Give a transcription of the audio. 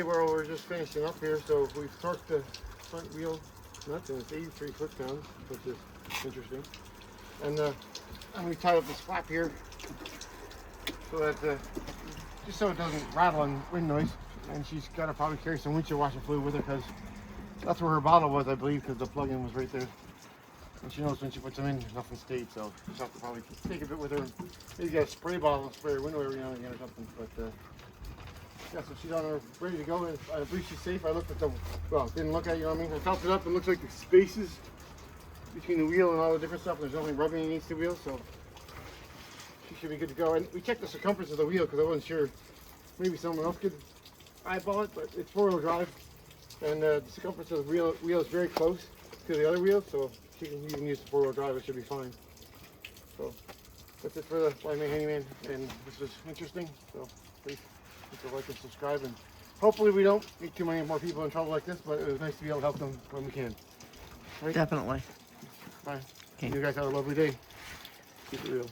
Well, we're just finishing up here, so we've torqued the front wheel nuts, and it's 83 foot-pounds, which is interesting. And we tied up this flap here so that just so it doesn't rattle and wind noise. And she's got to probably carry some windshield washer fluid with her because that's where her bottle was, I believe, because the plug-in was right there. And she knows when she puts them in, nothing stayed, so she'll have to probably take a bit with her. Maybe get a spray bottle and spray her window every now and again or something. But yeah, so she's on her, ready to go, and I believe she's safe. I looked at the, well, didn't look at it, you know what I mean? I felt it up, and it looks like the spaces between the wheel and all the different stuff, there's nothing rubbing against the wheel, so she should be good to go. And we checked the circumference of the wheel because I wasn't sure, maybe someone else could eyeball it, but it's four-wheel drive, and the circumference of the wheel is very close to the other wheel, so she can even use the four-wheel drive, it should be fine. So that's it for the Blind Man Handyman, and this was interesting, so please hit the like and subscribe, and hopefully we don't get too many more people in trouble like this, but it was nice to be able to help them when we can. Right? Definitely. Bye. Okay. You guys have a lovely day. Keep it real.